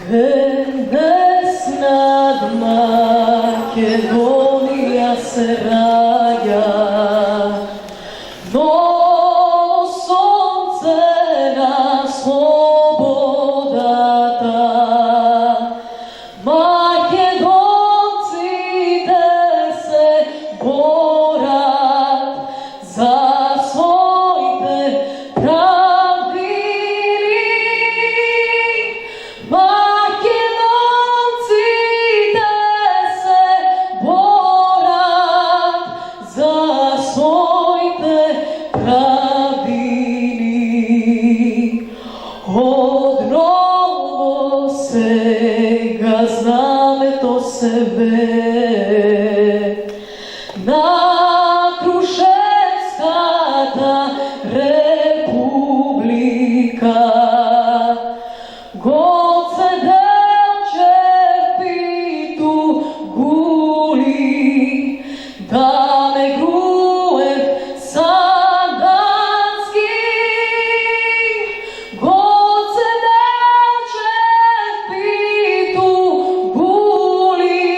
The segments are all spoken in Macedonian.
Денес над Македонија се раѓа ново сонце на слободата. Македонците се борат за своите правдини. Македонците се борат за своите правдини. Одново сега знамето се вее на Крушевската република. Гоце Делчев питу гули, да ме Груев Сандански. Гоце Делчев питу гули,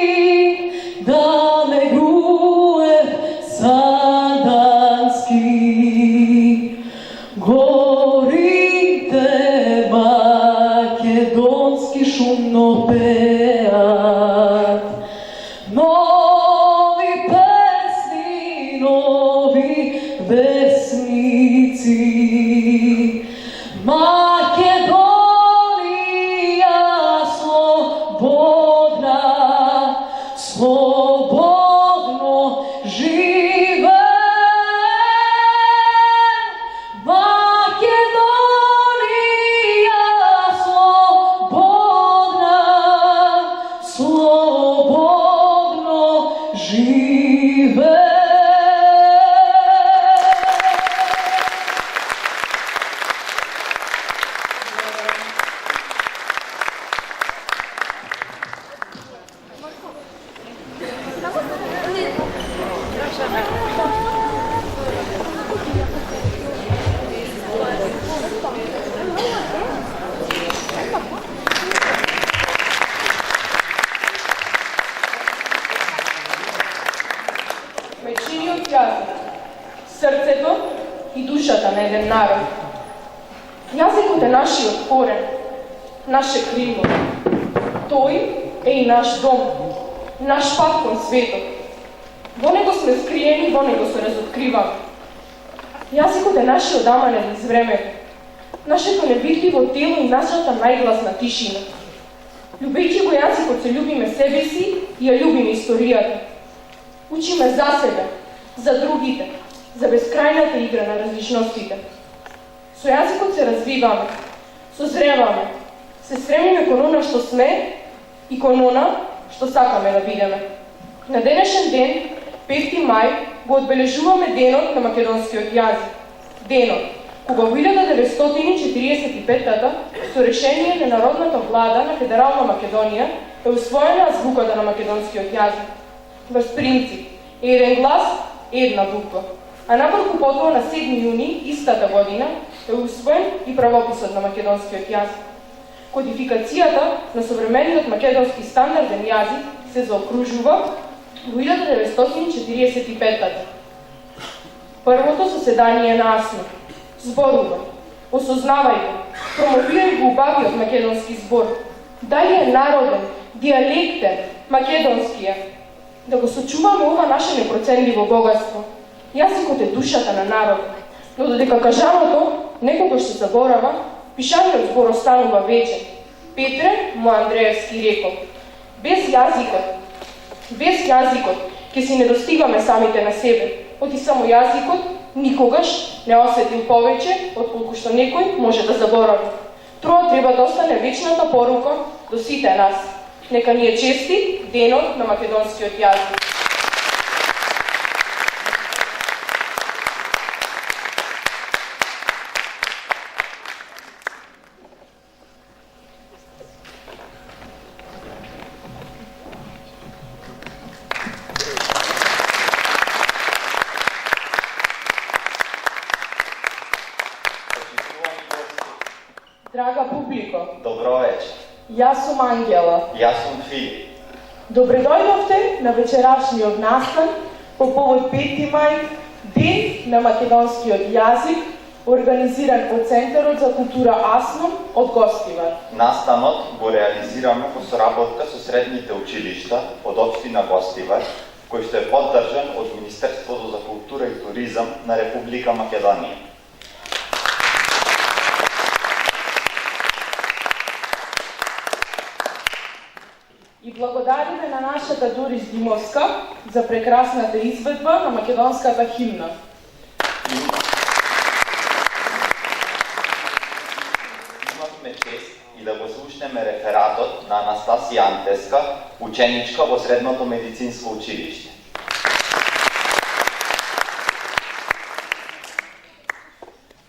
да ме Груев Сандански. Горите македонски шумно пеат, нови песни, нови весници. Македонија слободна, слободно живе. Македонија слободна, слободно живе. Вечиниот јазик, срцето и душата на еден народ. Јазикот е нашиот корен, наше крило. Тој е и наш дом, наш пат кон светот. Во него сме скриени, во него се разоткриваме. Јазикот е нашиот даманен из времето, нашето невидливо тело и нашата најгласна тишина. Љубејќи го јазикот се љубиме себе си и ја љубиме историјата. Учиме за себе, за другите, за бескрајната игра на различностите. Со јазикот се развиваме, созреваме, се стремиме кон она што сме и кон она што сакаме да бидеме. На денешен ден, 5 мај, го одбележуваме денот на македонскиот јазик. Денот, кога во 1945 со решение на Народната влада на Федерална Македонија е усвоена азбуката на македонскиот јазик. Врз принцип, еден глас, една буква. А наврку потоа на 7 јуни истата година е усвоен и правописот на македонскиот јазик. Кодификацијата на современиот македонски стандарден јазик се заокружува во 1945. Првото заседание на АСНО зборува: осознавајте, промовирај го убавиот македонски збор. Дали е народен, диалектен, македонскиот, да го сочуваме ова наше непроценливо богатство. Јазикот е душата на народот, но додека кажаното некогаш се заборава, пишаниот збор останува вечен. Петре Моандреевски рекол: без јазикот ќе си не достигаме самите на себе, оти само јазикот никогаш не осетил повеќе од колку што некој може да заборави. Тоа треба да остане вечната порука до сите нас. Нека ни е честит денот на македонскиот јазик. Драга публико, добро вечер. Јас сум Ангела. Јас сум Филип. Добре дојдовте на вечерашниот настан по повод 5 мај, Ден на македонскиот јазик, организиран од Центарот за култура Асном од Гостивар. Настанот го реализираме во соработка со средните училишта од општина Гостивар, кој што е поддржан од Министерството за култура и туризам на Република Македонија. И благодариме на нашата Дорис Димовска за прекрасната изведба на македонската химна. Имавме чест и да го слушнеме рефератот на Анастасија Антеска, ученичка во Средното медицинско училиште.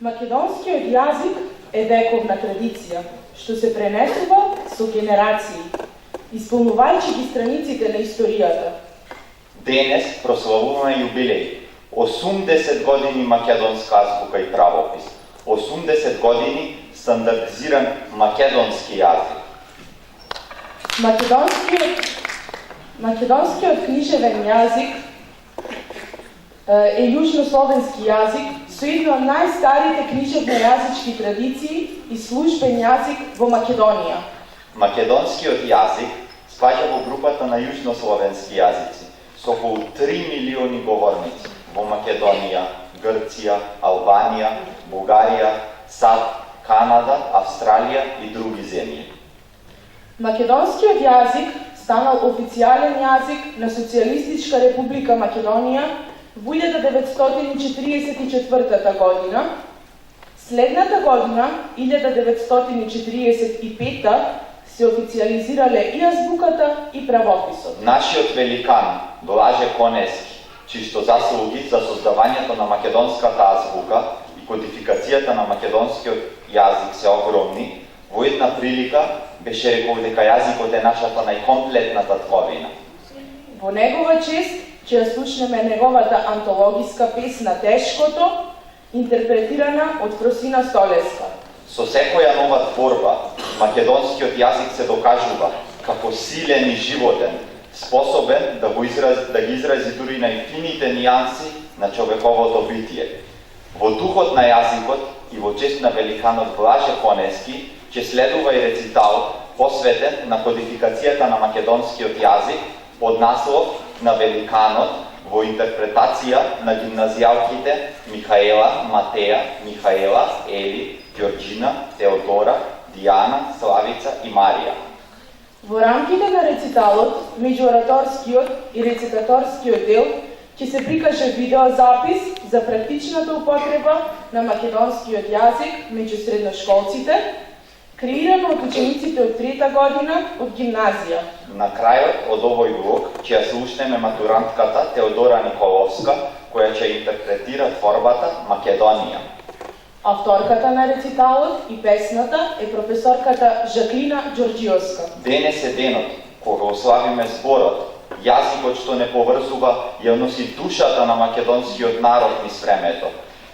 Македонскиот јазик е вековна традиција, што се пренесува со генерации, исполнувајќи ги страниците на историјата. Денес прославуваме јубилеј. 80 години македонска азбука и правопис. 80 години стандардизиран македонски јазик. Македонскиот книжевен јазик е јужнословенски јазик со една од најстарите книжевно-јазички традиции и службен јазик во Македонија. Македонскиот јазик спаѓа во групата на јужнословенски јазици со околу 3 милиони говорници во Македонија, Грција, Албанија, Бугарија, САД, Канада, Австралија и други земји. Македонскиот јазик станал официјален јазик на Социјалистичка република Македонија во 1944 година. Следната година, 1945, се официализирале и азбуката и правописот. Нашиот великан Блаже Конески, чисто заслуги за создавањето на македонската азбука и кодификацијата на македонскиот јазик се огромни, во една прилика беше рекол дека јазикот е нашата најкомплетната творина. Во негова чест ќе ја слушнеме неговата антологиска песна Тешкото, интерпретирана од Фросина Столеска. Со секоја нова творба, македонскиот јазик се докажува како силен и животен, способен да ги изрази дури најфините нијанси на човековото битие. Во духот на јазикот и во чест на великанот Блаже Конески ќе следува и рецитал посветен на кодификацијата на македонскиот јазик под наслов на великанот во интерпретација на гимназијалките Михаела, Матеја, Михаела, Ели, Ѓорџина, Теодора, Дијана, Славица и Марија. Во рамките на рециталот, меѓу ораторскиот и рецитаторскиот дел, ќе се прикаже видеозапис за практичната употреба на македонскиот јазик меѓу средношколците, креирано од учениците од 3-та година од гимназија. На крајот од овој блок ќе ја слушнеме матурантката Теодора Николовска, која ќе интерпретира творбата Македонија. Авторката на рециталот и песната е професорката Жаклина Ѓорџиовска. Денес е денот кога ославиме зборот. Јазикот што не поврзува ја носи душата на македонскиот народ низ времето.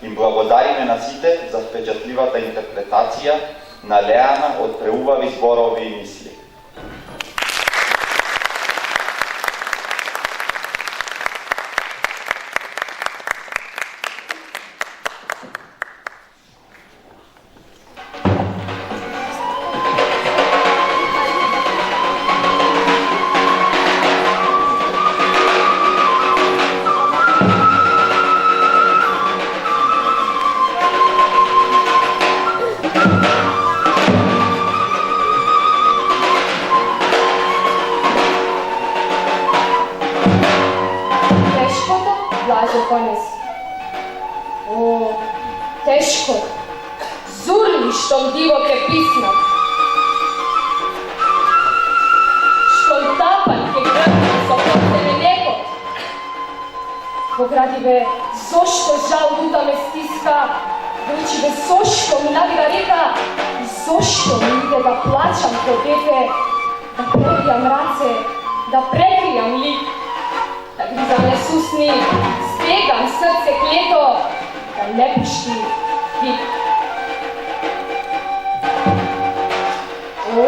Им благодариме на сите за впечатливата интерпретација налеана од преубави зборови и мисли. Тешко, зурли штом диво ке писнат, штом тапан ке грбна со потене некот. Во градиве, зошто жал лута ме стиска, речиве, зошто ми навира река, и зошто ми иде да плачам ко дете, да пребијам раце, да прекријам лик, да гризам несусни, стегам срце клето, да не пушти вик. О,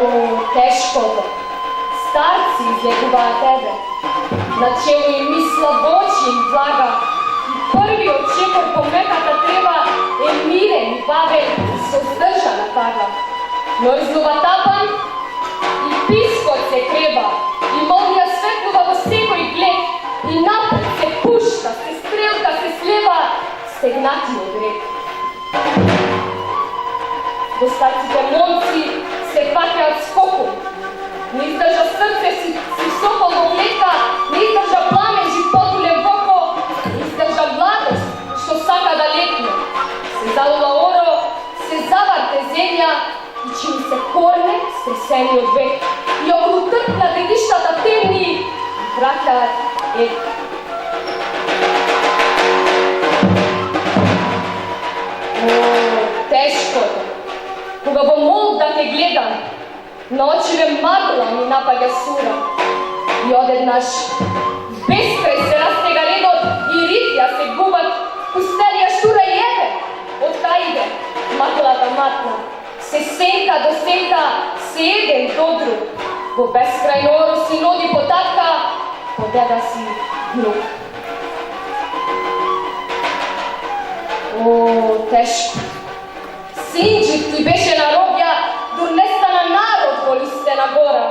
тешкото. Старци излекуваат тебе, на чело им мисла Бочи им влага, и првиот чекор по меката трева е мирен и бавен и се здржа на тага. Но излува тапан и пискот се креба, и молња светлува во секој глед, и напред се пушка, се стрелка, се слева, стегнатиот рек. До старците момци се патеат скоком, не издржа срце си сокол во клетка, не издржа пламежи потулен воко, не издржа младост што сака да летне. Се залува оро, се заварте земја и чини се корне стресени од век. И околу трпна градиштата темни враќаат ек. О, тешкото, кога во мол да те гледам, на очиве магла ми напаѓа сура. И одеднаш бескрај се растега редот и ритја се губат, пустелија штура и еве. Од кај иде маглата матна, се сенка до сенка, се еден до друг. Во бескрајно оро си ноди потатка, по деда си внук. О, тешко. Синџик ти беше на робја, дур не стана народ во листена гора.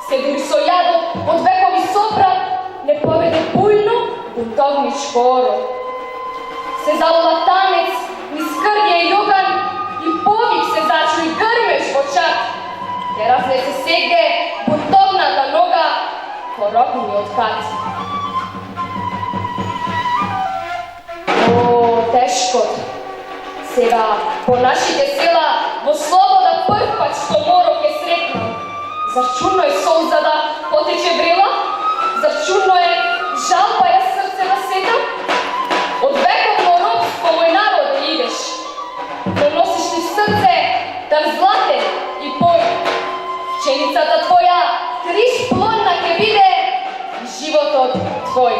Се дури со јадот од векови сопрат, не поведе бујно бунтовничко оро. Се залова танец, низ крѓе и јоган, и повик се зачу и грмеш во чак. Те разнесе сегде бунтовната нога, коробниот кат. О, тешкото. Сега по нашите села во слобода прв пат што моро ке сретнам. Зар чудно е солза да потече брела? Зар чудно е жалба ја срце да сетам? Од вековно робство мој народ идеш, но носиш ти в срце дар златен и пој. Пченицата твоја криш плодна ке биде и животот твој.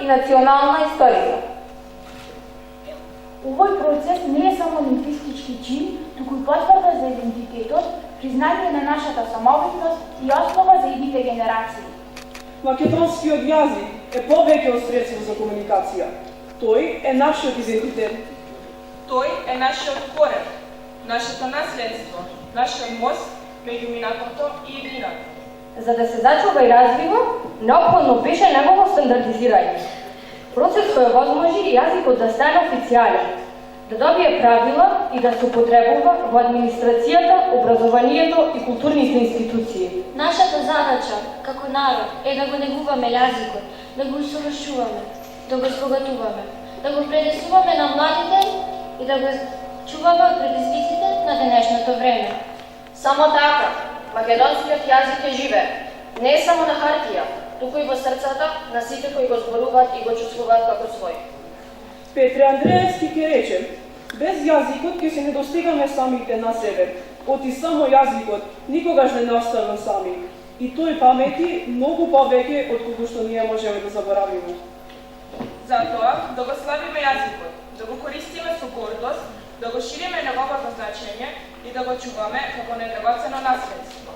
И национална историја. Овој процес не е само лингвистички чин, туку и потврда за идентитетот, признание на нашата самобитност и основа за идните генерации. Македонскиот јазик е повеќе од средство за комуникација. Тој е нашиот идентитет. Тој е нашиот корен, нашето наследство, нашиот мост меѓу минатото и иднината. За да се зачува и развива, неопходно беше негово стандартизирање. Процес кој овозможи јазикот да стане официјален, да добие правила и да се употребува во администрацијата, образованието и културните институции. Нашата задача како народ е да го негуваме јазикот, да го усовршуваме, да го збогатуваме, да го пренесуваме на младите и да го чуваме од предизвиците на денешното време. Само така, македонскиот јазик е живе, не е само на хартија, туку и во срцата на сите кои го зборуваат и го чувствуваат како свој. Петре Андреевски ке рече, без јазикот ќе се не достигаме самите на себе. Оти само јазикот никогаш не оставам сами. И тој памети многу повеќе од кога што ние можеме да заборавиме. Затоа да го славиме јазикот, да го користиме со гордост, да го шириме неговото значење и да го чуваме како недрагоцено наследство.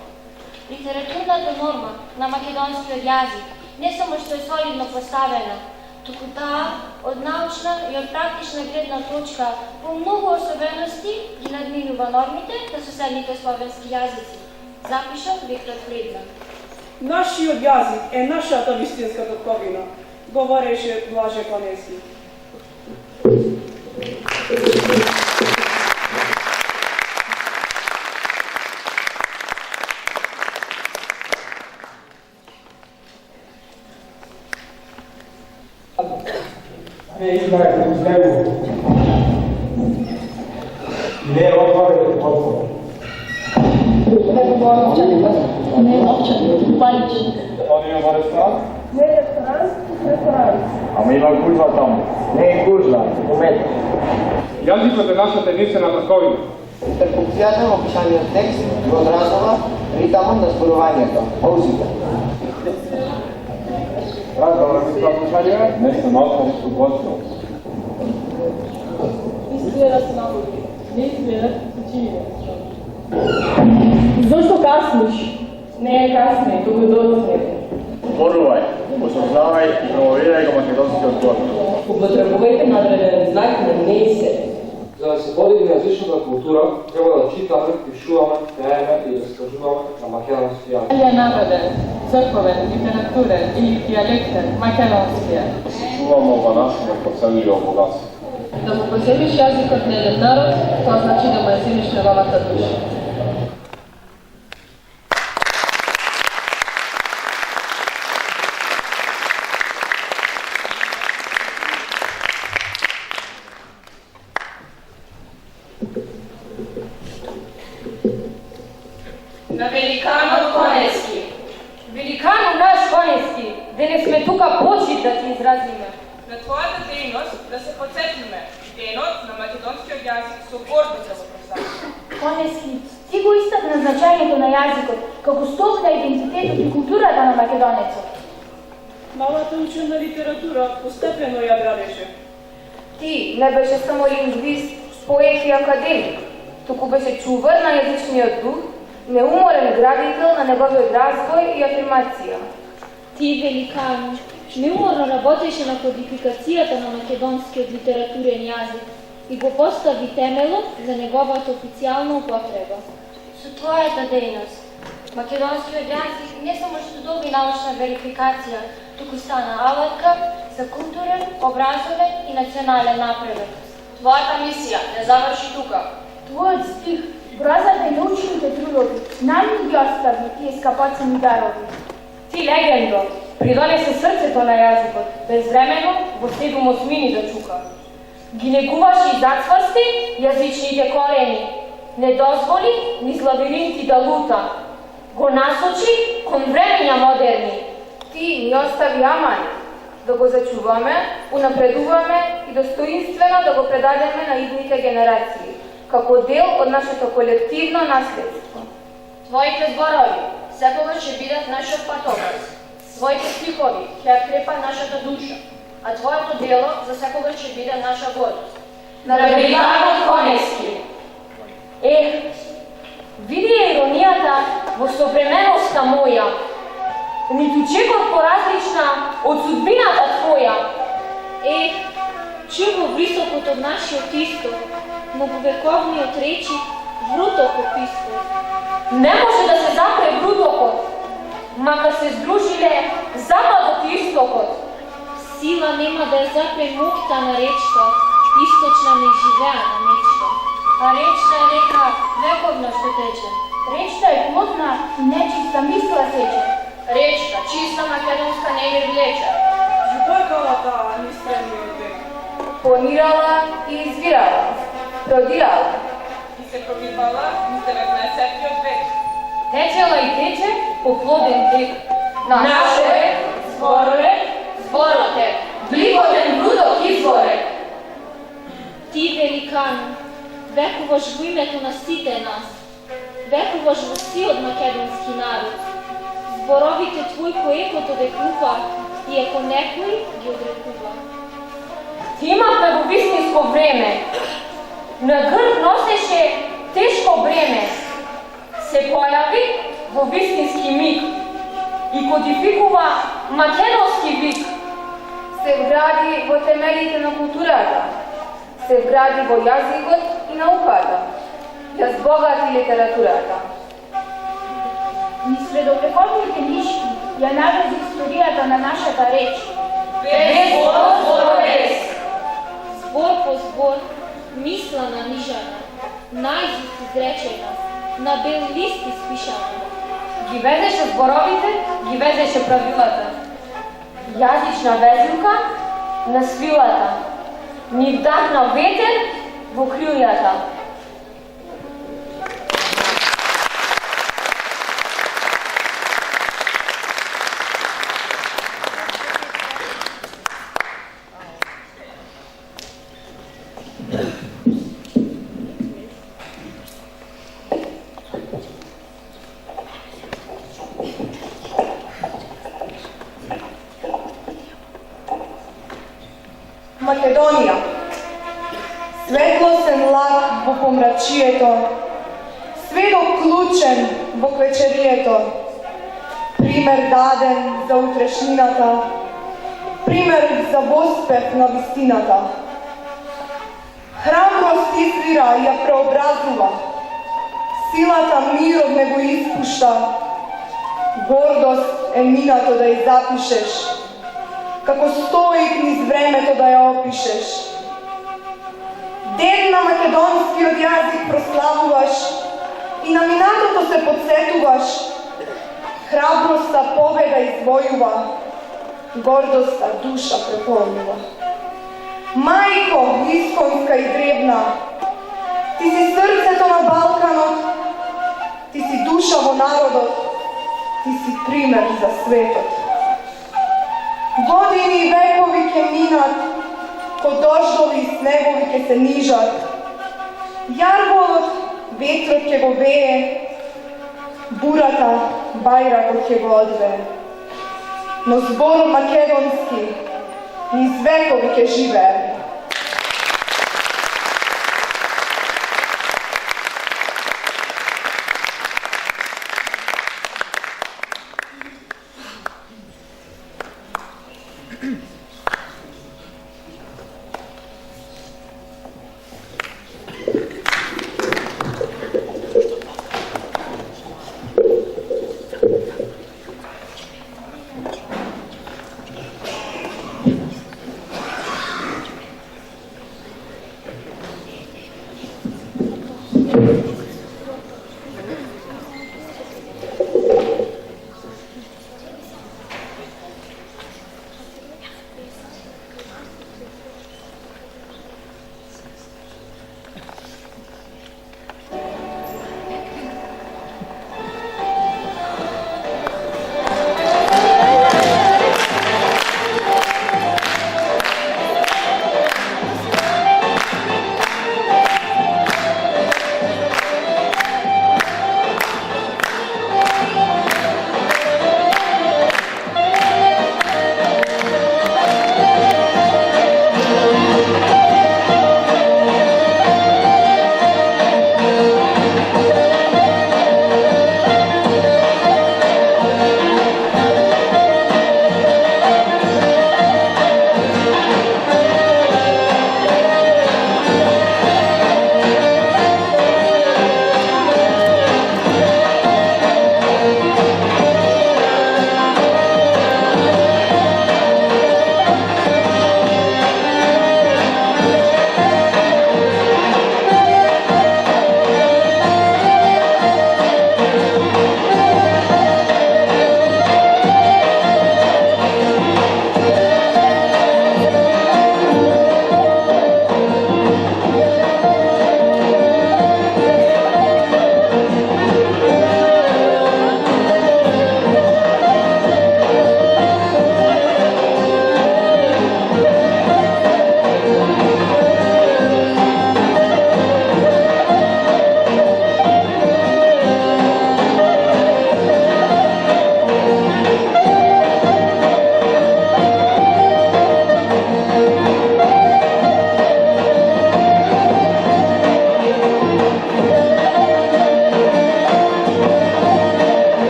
Литературната норма на македонскиот јазик не само што е солидно поставена, туку таа од научна и од практична гледна точка по многу особености ги надминува нормите на соседните словенски јазици. Запишал Виктор Фридман. Нашиот јазик е нашата вистинска татковина, говореше Блаже Панески. читајте uz него. Не отваряйте отвор. Не овчар, паличник. Они има ресторан? Не ресторан, ресторан. Ама има гужва таму. Не е гужва, умет. Јазикот е нашата единствена таковина. Интерпункцијата во пишаниот текст го одразува ритамот на зборувањето, паузите. Разговор на това пишание? Не се научно со Господ. Изгледа се нагови. Не изгледа се чини. Зошто касниш? Не е касне, туку доцне. Зборувај, осознавај и промовирај го македонскиот збор. Употребувајте надреден знак на не и се. За да се подигне јазичната култура, треба да читаме, пишуваме, пееме и раскажуваме на македонски јазик. Дали е народен, црковен, литературен или дијалектен, македонски е. Чуваме ова наше непоценливо богатство. Да му поземиш јазикот на еден народ, тоа значи да му ја земиш неговата душа. На великанот Конески. Великанот наш Конески, денес сме тука почит да ти изразиме. На твојата дејност да се подсетиме. Денот на македонскиот јазик со гордост да го прославиме. Конески, ти го истакна значањето на јазикот како столб на идентитетот и културата на македонецот. Малата учена литература постепено ја градеше. Ти не беше само лингвист, поет и академик, туку беше чувар на јазичниот дух, неуморен градител на неговиот развој и афирмација. Ти, великан, неуморно работеше на кодификацијата на македонскиот литературен јазик и го постави темелот за неговата официјална употреба. Со твојата дејност, македонскиот јазик не само што доби научна верификација, туку стана алатка за културен, образовен и национален напредок. Твојата мисија не заврши тука. Твојот стих, бразата и научните трудови, најни ги остави тие скапоцени дарови. Ти, легендо, придонесе срцето на јазикот, безвремено во 7 осмини да чука. Ги негуваше и зацврсти јазичните корени, не дозволи низ лавиринти да лута, го насочи кон времења модерни. Ти ни остави аман, да го зачуваме, унапредуваме и достоинствено да го предадеме на идните генерации, како дел од нашето колективно наследство. Твоите зборови секогаш ќе бидат нашиот патокас, своите стихови ќе ја крепат нашата душа, а твоето дело за секогаш ќе биде наша гордост. На великанот Конески. Види иронијата во современоста моја, ниту чекот поразлична од судбината твоја. Чуј во високот од нашиот исток, многовековниот речи, врутокот исток. Не може да се запре врутокот, мака се здружиле западот и истокот. Сила нема да ја запре мукта на речка, источна неизживеана мечта. А речна е река вековна што тече. Речта е плотна и нечиста мисла сече. Речка, чиста македонска не ми влече. Зборкалата ни стремниот век. Планирала и извирала, продирала. И се пробивала низ 19-тиот век. Течела и тече по плоден тек. Наше зборове, збороте, бликотен брудок изворе. Ти, великан, векуваш во името на сите нас, векуваш во сиот македонски народ. Зборовите твои поекото векува и ако некој ги одрекува. Ти имавме во вистинско време, на грб носеше тешко бреме, се појави во вистински миг и кодификува македонски вик. Се вгради во темелите на културата, се вгради во јазикот и науката, ја збогати литературата. Низ средовековните нишки ја наведи историјата на нашата реч. Без збор без. Збор по збор, мисла нанижана, наизуст изречена, на бел лист испишана. Ги везеше зборовите, ги везеше правилата. Јазична везилка на свилата. ни вдахна ветер во крилјата. Македонија, светлосен лак во помрачието, сведок клучен во вечерието, пример даден за утрешнината, пример за воспев на вистината. Храброст извира и ја преобразува, силата мир од него испушта, гордост е минато да ја запишеш, како стоик низ времето да ја опишеш. Ден на македонскиот јазик прославуваш и на минатото се подсетуваш. Храброста победа извојува, гордоста душа преполнува. Мајко, исконска и древна, ти си срцето на Балканот, ти си душа во народот, ти си пример за светот. Години и векови ке минат, ко дождови и снегови ке се нижат. Јарболот ветрот ке го вее, бурата бајракот ке го одвее. Но збор македонски низ векови ке живее.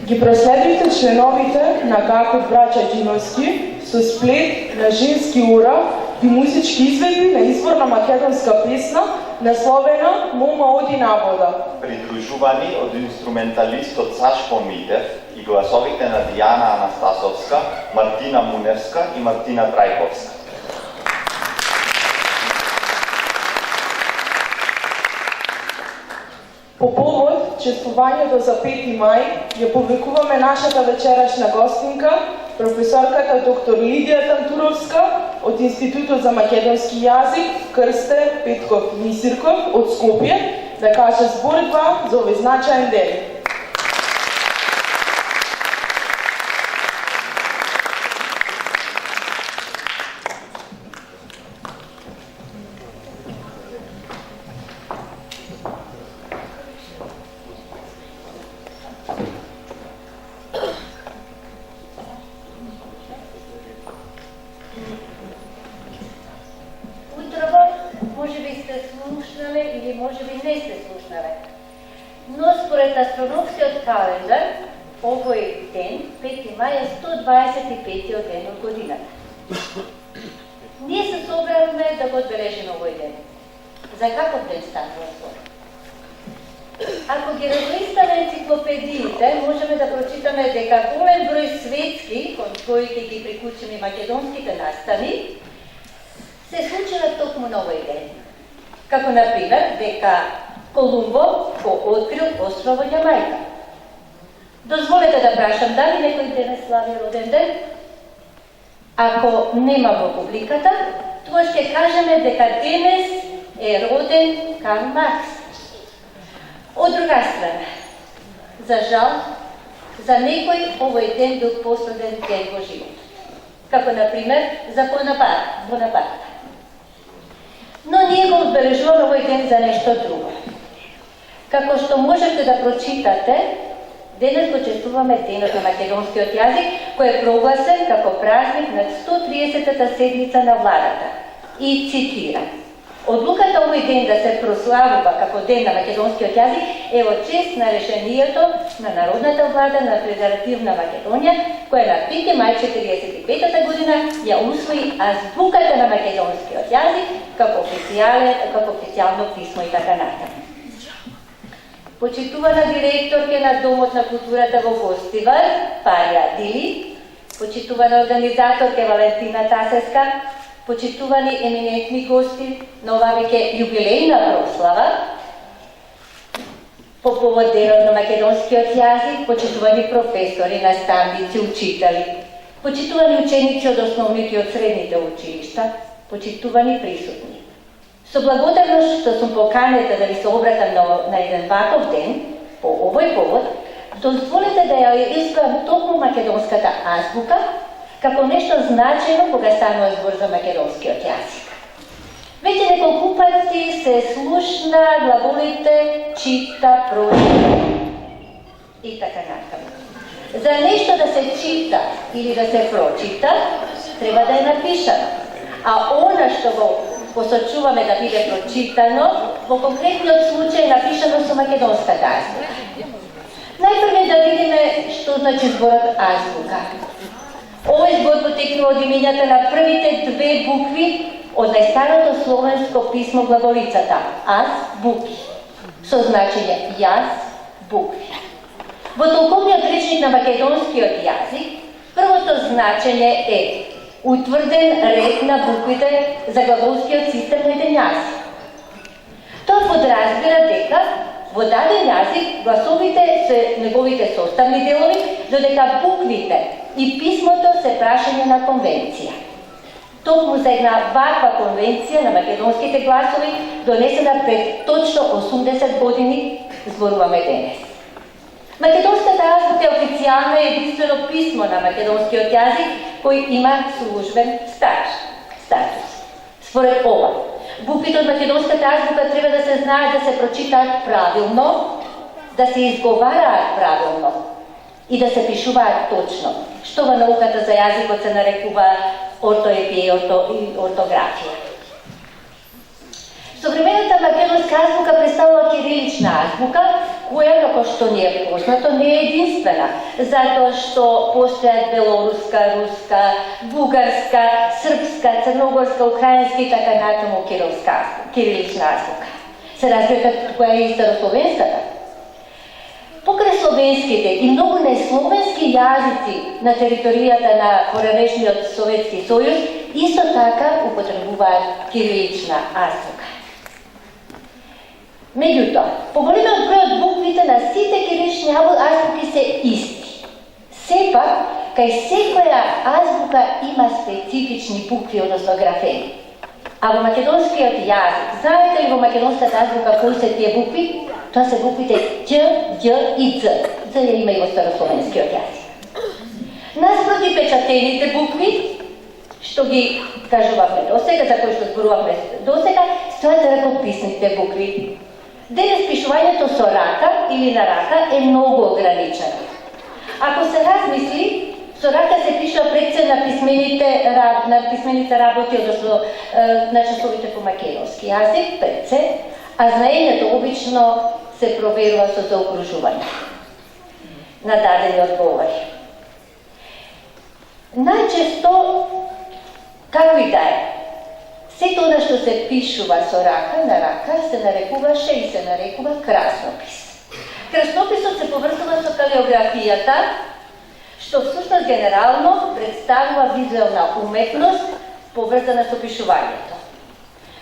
Ги проследувате членовите на Гакот браќа Џиновски со сплет на женски ура и музички изведби на изборна македонска песна насловена Мома оди на вода. Придружувани од инструменталистот Сашко Митев и гласовите на Дијана Анастасовска, Мартина Муневска и Мартина Трајковска. По повод чествувањето за 5 мај, ја повикуваме нашата вечерашна гостинка, професорката доктор Лидија Тантуровска од Институтот за македонски јазик Крсте Петков Мисирков од Скопје, да каже збор-два за овој значаен ден. Но според астрономскиот календар, овој ден, 5 мај, е 125-тиот ден од годината. Ние се собравме да го одбележиме овој ден. За каков ден станува збор? Ако ги разлистаме енциклопедиите, можеме да прочитаме дека голем број светски, кон кои ќе ги прикучиме македонските настани, се случила токму на овој ден. Како, например, дека Колумбо го открил острово Ѓамајка. Дозволете да прашам, дали некој денес слави роден ден? Ако нема во публиката, тогаш ќе кажеме дека денес е роден Карл Маркс. Од друга страна, за жал, за некој овој ден бил последен ден во живот. Како, например, за Бонапарт. Но ние го одбележуваме овој ден за нешто друго. Како што можете да прочитате, денес го чествуваме Денот на македонскиот јазик, кој е прогласен како празник на 130-та седмица на владата. И цитирам: одлуката овој ден да се прославува како Ден на македонскиот јазик е во чест на решението на Народната влада на Федеративна Македонија, која на 5 мај 1945 година ја усвои азбуката на македонскиот јазик како официјално писмо и така натаму. Почитувана директорка на Домот на културата во Гостивар, Парја Дили, почитувана организаторка Валентина Тасеска, почитувани еминентни гости на оваа веќе јубилејна прослава по повод Денот на македонскиот јазик, почитувани професори, наставници, учители, почитувани ученици од основните и од средните училишта, почитувани присутни. Со благодарност што сум поканета да ви се обратам на еден ваков ден, по овој повод, дозволете да ја искам токму македонската азбука, како нешто значено кога станува збор за македонскиот јазик. Веќе неколку пати се слушна глаголите чита, прочита и така натаму. За нешто да се чита или да се прочита, треба да е напишано. А она што го посочуваме да биде прочитано, во конкретниот случај напишано со македонската азбука. Најпрве да видиме што значи зборот азбука. Овој збор потекнува од имењата на првите две букви од најстарото словенско писмо глаголицата аз буки, со значење јас букви. Во толковниот речник на македонскиот јазик, првото значење е утврден ред на буквите за глаголскиот систем на еден јазик. Тоа подразбира дека во даден јазик гласовите се неговите составни делови, додека буквите и писмото се прашање на конвенција. Токму за една ваква конвенција на македонските гласови, донесена пред точно 80 години, зборуваме денес. Македонската азбука е официјално и единствено писмо на македонскиот јазик кој има службен статус. Според ова, буквите од македонската азбука треба да се знаат да се прочитаат правилно, да се изговараат правилно и да се пишуваат точно, што во науката за јазикот се нарекува ортоепија и ортографија. Современата македонска азбука представува кирилична азбука, која, како што ни е познато, не е единствена, затоа што постојат белоруска, руска, бугарска, српска, црногорска, украинска и така натаму кирилична азбука. Се разбира која е и старословенската. Покрај словенските и многу несловенски јазици на територијата на поранешниот Советски сојуз, исто така употребуваат кирилична азбука. Меѓутоа, поголемиот број од буквите на сите кирилични азбуки се исти. Сепак, кај секоја азбука има специфични букви, односно графеми. А во македонскиот јазик, знаете ли во македонската азбука кои се тие букви? Тоа се буквите Ѓ, Ѓ и Ц. Ц ја има и во старословенскиот јазик. Наспроти печатените букви, што ги кажувавме досега, за кои што зборувавме досега, стојат ракописните букви. Денес пишувањето со рака или на рака е многу ограничено. Ако се размисли, со рака се пишува пред се на писмените работи, односно на часовите по македонски јазик, пред се, а знаењето обично се проверува со заокружување на дадени одговори. Најчесто, како и да е, Сето она што се пишува со рака на рака се нарекуваше и се нарекува краснопис. Краснописот се поврзува со калиографијата, што всушност генерално представува визуелна уметност поврзана со пишувањето.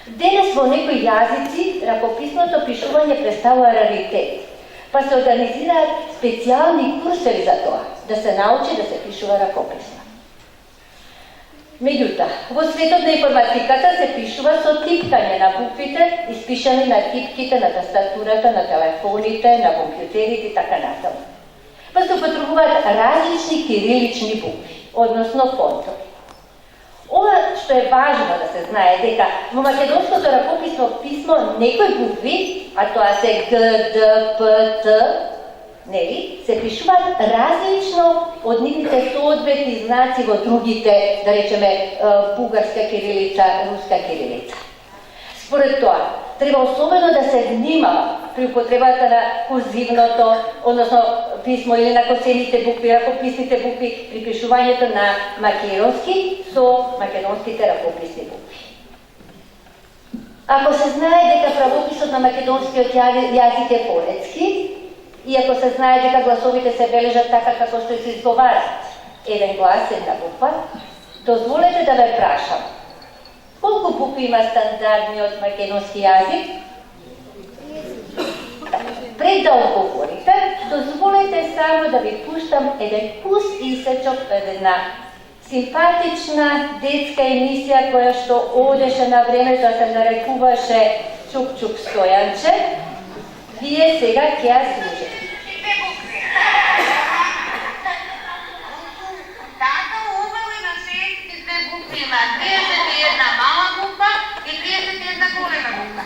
Денес во некои јазици ракописното пишување представува раритет, па се организираат специјални курсеви за тоа, да се научи да се пишува ракописно. Меѓутоа, во светот на информатиката се пишува со типкање на буквите, испишани на типките на тастатурата, на телефоните, на компјутерите и така натаму. Па се употребуваат различни кирилични букви, односно фонтови. Ова што е важно да се знае дека во македонското ракописно писмо некои букви, а тоа се Г, Д, П, Т, нели, се пишуваат различно од нивните соодветни знаци во другите, да речеме, бугарска кирилица, руска кирилица. Според тоа, треба особено да се внимава при употребата на курзивното, односно писмо или на косените букви, ракописните букви, при пишувањето на македонски со македонските ракописни букви. Ако се знае дека правописот на македонскиот јазик е полетски, и ако се знае дека гласовите се бележат така како што се изговарат, еден глас, една буква, дозволете да ве прашам, колку букви има стандардниот македонски јазик? Пред да одговорите, дозволете само да ви пуштам еден кус исечок од една симпатична детска емисија која што одеше на времето, се нарекуваше Чук-Чук Стојанче. Вие сега ќе ја слушате. Тата убави на 62 букви има 31 мала буква и 31 голема буква.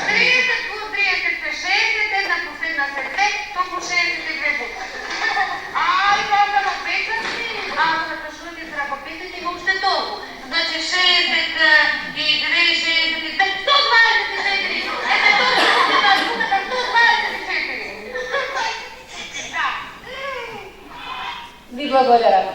30 плюс 30 се 60, една последна се 2, толку 62 букви. Али колка на печатни, ако се пишувате с ракописите, въобще толку. Значи 62, 62, 124. Ете толку букви на буквата, 124. Ви благодарам.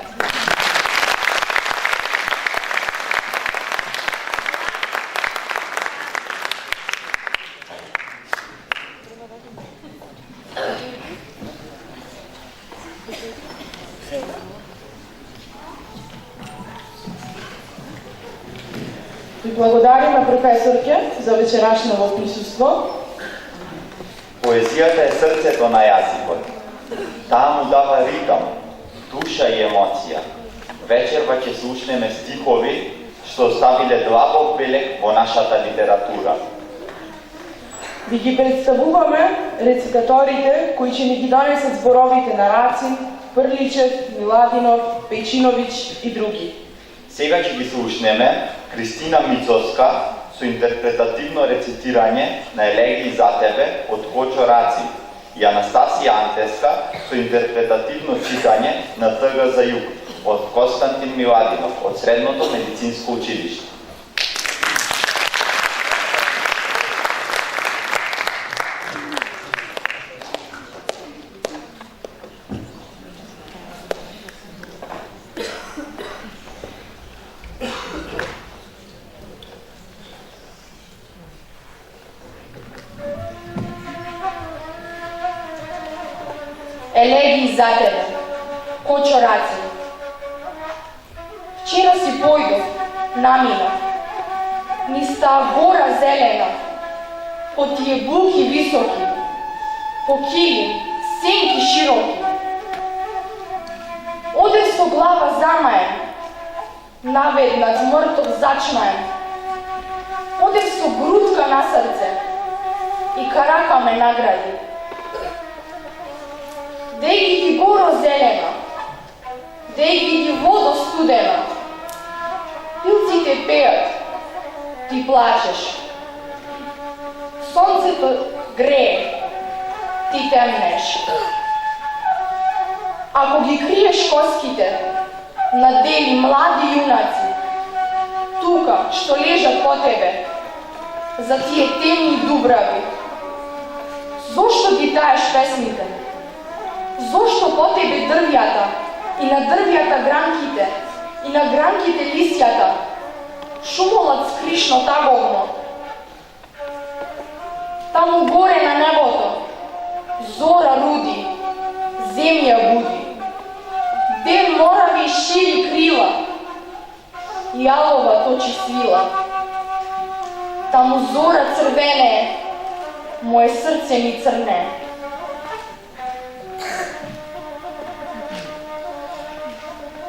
Ви благодариме, професорке, за вечерашното присуство. Поезијата е срцето на јазикот. Таа му дава ритам, душа и емоција. Вечерва ќе слушнеме стихови што оставиле длабок белег во нашата литература. Ви ги представуваме рецитаторите кои ќе ни ги донесат зборовите на Рацин, Прличев, Миладинов, Пејчиновиќ и други. Сега ќе ги слушнеме Кристина Мицоска со интерпретативно рецитирање на Елегии за тебе од Кочо Рацин и Анастасија Антеска со интерпретативно читање на ТГ за југ од Константин Миладинов од Средното медицинско училиште. Елегии за тебе, Кочо Рацин. Вчера си појдов, намина, низ таа гора зелена, по тие буки високи, по кили, сенки широки. Одев со глава замаен, наведнат мртов зачмаен. Одев со грудка на срце и карака ме награди. Деј ги ти горо зелена, деј ги ти водо студена. Пилците пеат, ти плачеш. Сонцето грее, ти темнеш. Ако ги криеш коските на дели млади јунаци, тука што лежат по тебе, за тие темни дубрави, зошто ги таеш песмите? Зошто по тебе дрвјата и на дрвјата гранките и на гранките лисјата? шумолат скришно таговно. Таму горе на небото, зора руди, земја буди. Ден морави шири крила, јалова точи свила. Таму зора црвене, моje срце ми црне.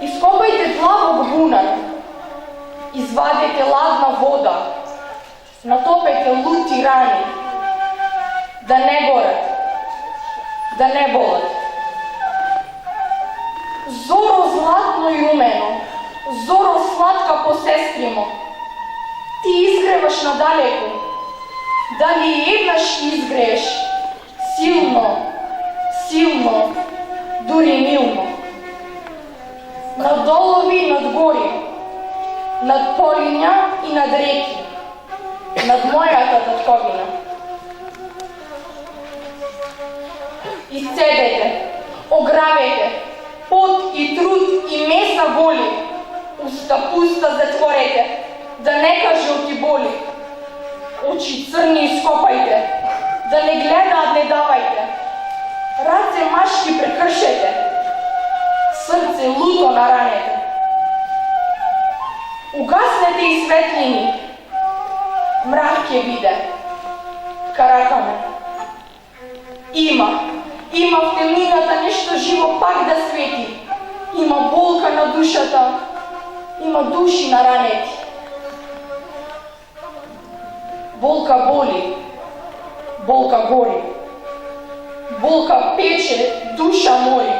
Ископајте длабок бунар, извадете ладна вода, натопете лути рани, да не горат, да не болат. Зоро златно и румено, зоро сладка по сестримо, ти изгреваш надалеку, дали еднаш изгрееш, силно, силно, дури милно. Над долови, над гори, над полиња и над реки, над мојата татковина. Изцедете, ограбете, пот и труд и меса боли, уста пуста затворете, да не кажу ти боли. Очи црни ископајте, да не гледаат не давајте, раце машки прекршете, срце луто наранете. Угаснете и светлини, мрак ќе биде, каракаме. Има в темнината нешто живо пак да свети, има болка на душата, има души наранети. Болка боли, болка гори, болка пече, душа мори.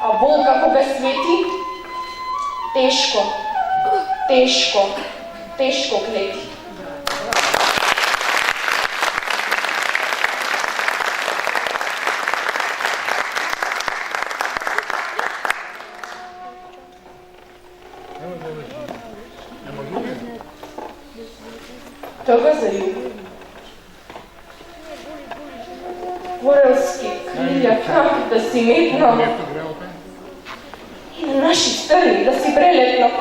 А болка кога свети, тешко, тешко, тешко клети. Тога за југ. Орелски крилја как да си метнам и на наши страни да си прелетнам.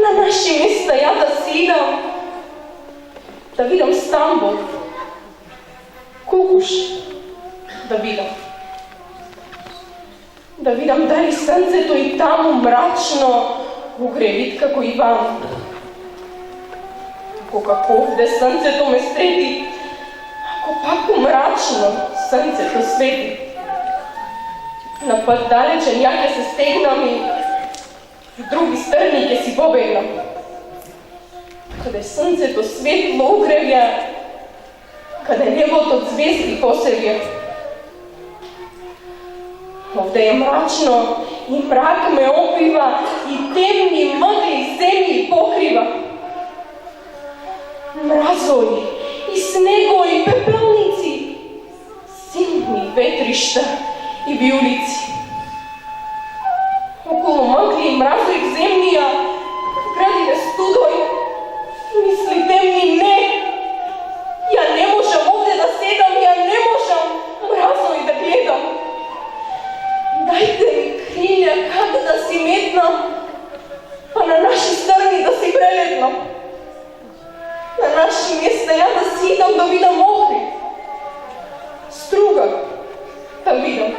На наши места ја да си идам, да видам Стамбул, Кукуш, да видам. Да видам дали сонцето и таму мрачно угревит како Иван. Како овде сонцето ме срети, ако паку мрачно сонцето свети. На пат далечен ја ќе се стегнам и в други страни ќе си побегнам. Каде сонцето светло угревја, каде небото звезди посевја. Овде е мрачно и мрак ме обвива и темни мъгли земји покрива. Мразови и снегови пепелници, силни ветришта и виулици. Околу мъгли и мразови земјија, градиве студој, мисли темни не. Ја не можам овде да седам, ја не можам мразови да гледам. Дајте ми крилја как да си метнам, па на наши страни да си прелетнам. На наши места ја да си идам да видам Охрид, Струга, да видам.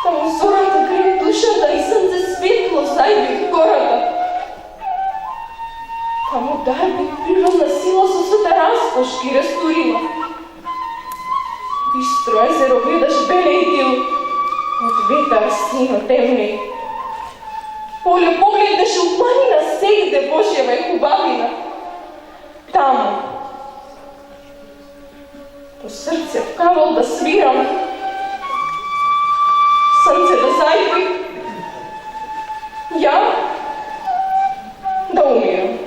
Таму зората грее душата и сонце светло зајде в гората. Таму дајби природна сила со својата раскош ги растурила. Бистро езеро гледаш белејтил, од ветар сино темни. Поле погледнеш у планина сегде Божјева е хубавина. Таму, по срце в кавал да свирам, сонце да зајди, ја да умирам.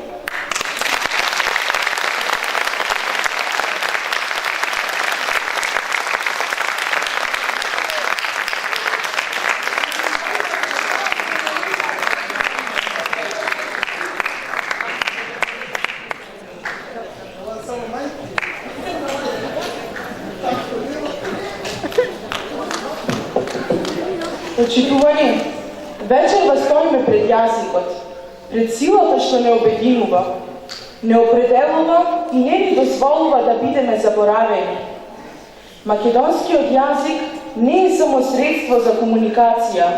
Почитување, Вечерва стоиме пред јазикот, пред силата што не обединува, не определува и не ни дозволува да бидеме заборавени. Македонскиот јазик не е само средство за комуникација,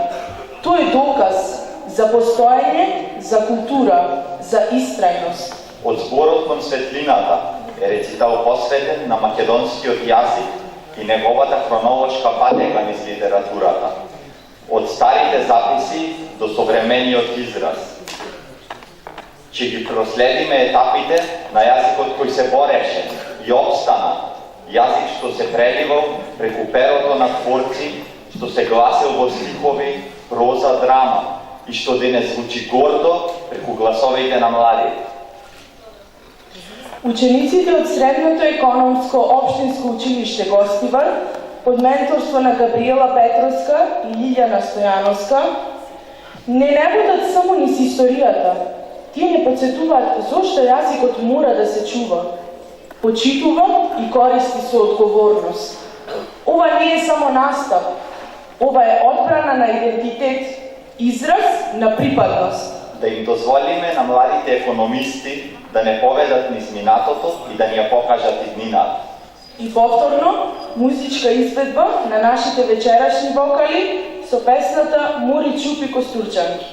тој е доказ за постоење, за култура, за истрајност. Од зборот кон светлината е рецитал посветен на македонскиот јазик и неговата хронолошка патека низ литературата. Од старите записи до современиот израз. Че ги проследиме етапите на јазикот кој се бореше и обстана, јазик што се преливал преку перото на творци, што се гласел во стихови, проза, драма и што денес звучи гордо преку гласовите на младите. Учениците од Средното економско општинско училиште Гостивар, под менторство на Габриела Петровска и Лилјана Стојановска, не водат само низ историјата. Тие не подсетуваат зошто јазикот мора да се чува, почитува и користи со одговорност. Ова не е само настав, ова е одбрана на идентитет, израз на припадност. Да им дозволиме на младите економисти да не поведат низ минатото и да ни ја покажат иднината. И повторно, музичка изведба на нашите вечерашни вокали со песната Мури чупи костурчанки.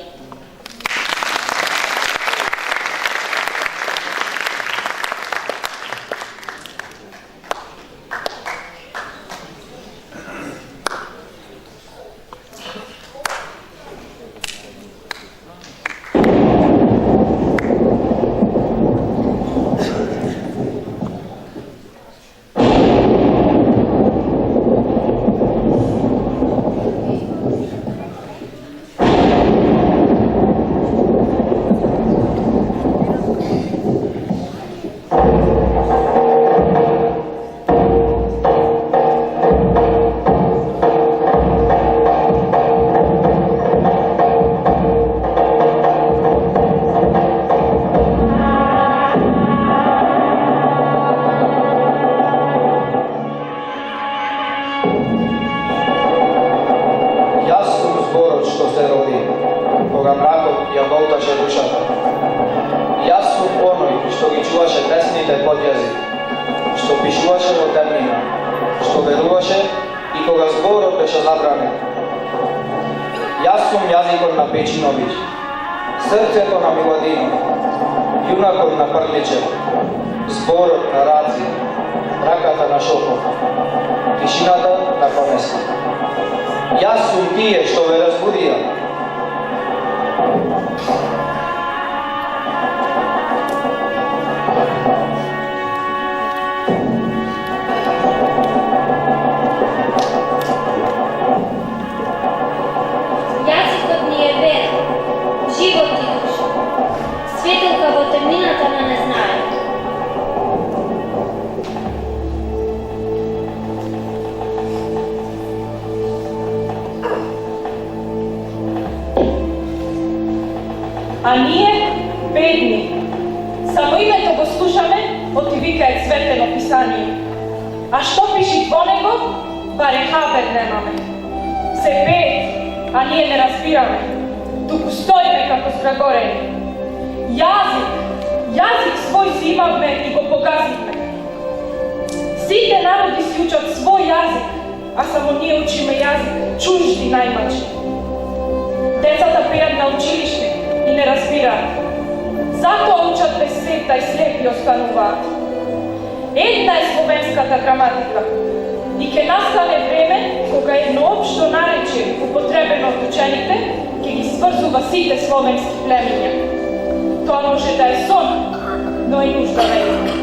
А ние, бедни, само името го слушаме, отивика е цветено писание. А што пиши во него, баре хабер немаме. Се пеет, а ние не разбираме. Туку стоиме како зграгорени. Јазик свој си имавме и го погазивме. Сите народи си учат свој јазик, а само ние учиме јазик, чужди најмачи. Децата пеат на училиште и не разбираат. Затоа учат без сета и слепи остануваат. Една е словенската граматика. И ќе настане време кога едно општо наречие употребено од учените ќе ги сврзува сите словенски племиња. Тоа може да е сон, но и нужда не е.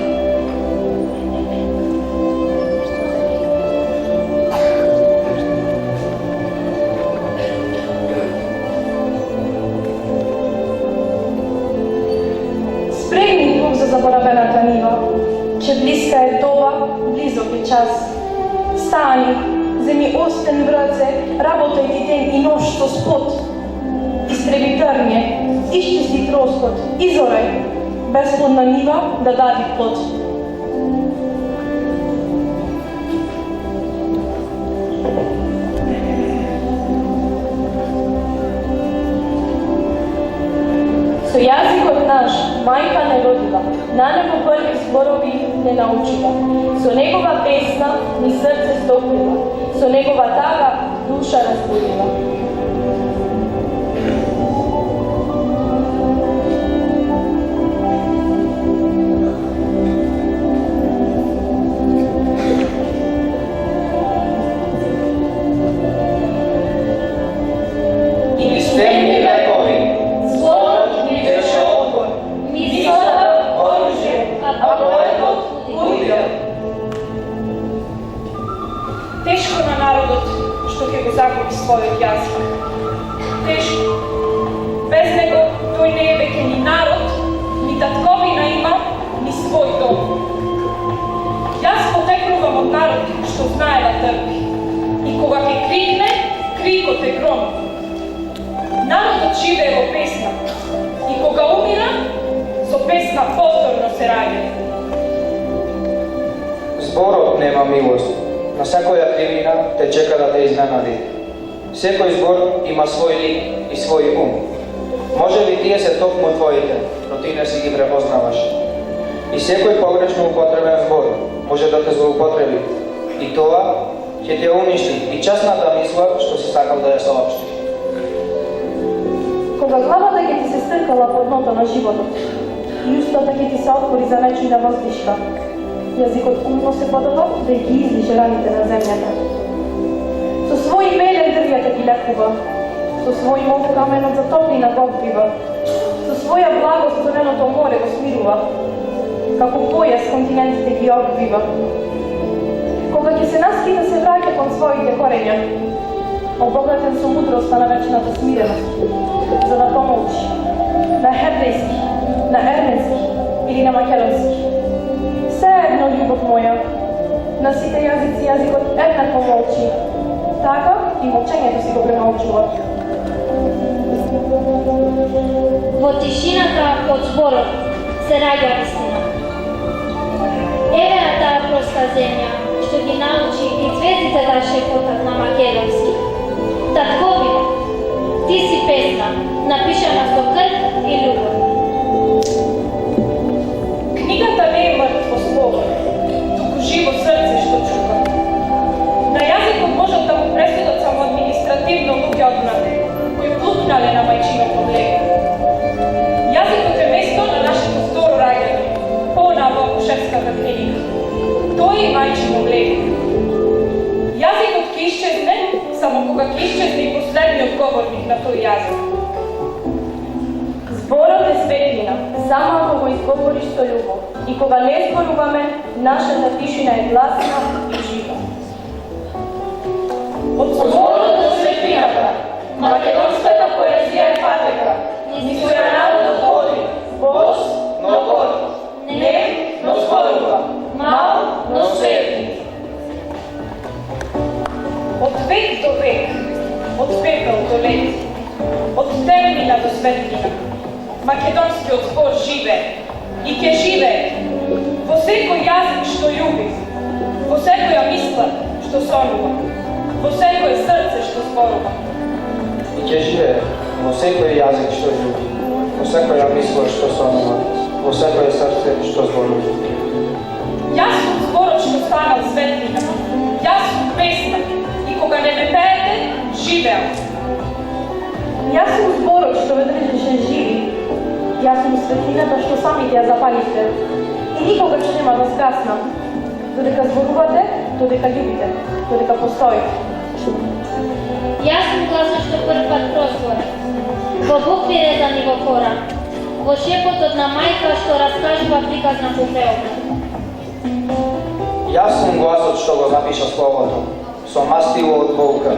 За заборавената нива, че близка е доба, близок е час. Стани, земи остен в ръце, работајќи ден и нощ со спот. Истреби трње, исчисти троскот, изорај, безплодна нива да дади плод. Со јазикот наш, мајка не родила, на него први зборови не научила. Со негова песна ни срце стопила, со негова тага душа разбудила. Тешко на народот што ќе го загуби својот јазик. Тешко. Без него тој не е веќе ни народ, ни татковина има, ни свој дом. Јас потекнувам од народ што знае да трпи. И кога ќе крикне, крикот е гром. Народот живее во песна. И кога умира, со песна повторно се раѓа. Зборот нема милост. На секоја кривина те чека да те изненади. Секој збор има свој лик и свој ум. Може би тие се токму твоите, но ти не си ги препознаваш. И секој погрешно употребен збор може да те злоупотреби. И тоа ќе те уништи и честната мисла што си сакал да ја соопштиш. Кога главата ќе ти се стркала под дното на животот и устата ќе ти се отвори за нечујна воздишка, јазикот умно се подава да ги излише раните на земјата. Со свој мелен дрвјата ги лекува, со свој мол каменот за топлина го обвива, со своја благост зеленото море го смирува, како појас континентите ги обвива. Кога ќе се наски да се враќа кон своите корења, обогатен со мудроста на вечната смиреност, за да помолчи на хебрејски, на ерменски или на македонски. Се едно, љубов моја, на сите јазици јазикот еднакво молчи, така и молчењето си го премолчува. Во тишината од зборот се раѓа вистина. Еве на таа проста земја, што ги научи и звездите да шепотат на македонски. Татковина, ти си песна, напишана со крв и љубов. Книгата не е мртво слово, туку живо срце што чука. На јазикот можат да му пресудат само административно луѓе од нас, кои плукнале на мајчиното млеко. Јазикот е место на нашето второ раѓање, понава акушерската клиника. Тој е мајчино млеко. Јазикот ќе исчезне само кога ќе исчезне и последниот говорник на тој јазик. Зборот е светлина, само ако го изговориш со љубов. И кога не зборуваме, нашата тишина е гласна и жива. Од зборот до светлината, македонската поезија е патека. Низ која народот ходи, бос, но горд, не, но зборува, мал, но светли. Од век до век, од пепел до лед, од темнина до светлина, македонскиот збор живее и ќе живее во секој јазик што љуби, во секоја мисла што сонува, во секој срце што зборува. И ќе живее во секој јазик што љуби, во секоја мисла што сонува, во секој срце што зборува. Јас сум зборот што станал светлина, јас сум песна и кога не ме пеете, живеам. Јас сум зборот што ве држеше живи, јас сум светлината што самите ја запалите и никогаш нема да згаснам, додека зборувате, додека љубите, додека постоите. Јас сум гласот што прв пат прозвори, во букви резани во кора, во шепотот на мајка што раскажува приказна по Београд. Јас сум гласот што го запиша словото, со мастило од болка,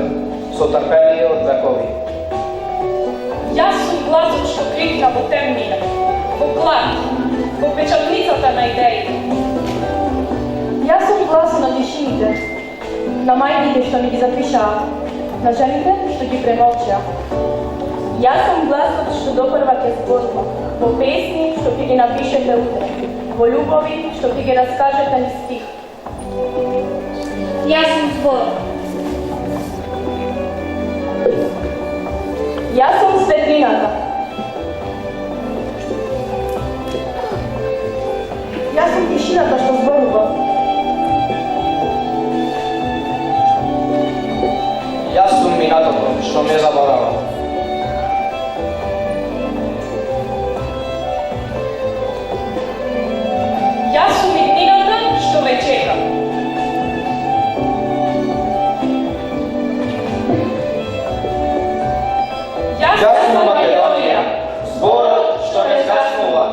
со трпение од векови. Јас сум гласот што крикна во темнина, во глад, во печатницата на идеите. Јас сум гласот на тишините, на мајките што ми ги запишаа, на жените што ги премолчаа. Јас сум гласот што допрва ќе зборува, во песни што ќе ги напишете утре, во љубови што ќе ги раскажете низ стих. Јас сум зборот. Јас сум светлината. што не заборава. Јас сум иднината што ве чека. Јас сум Македонија, зборот што не заснува.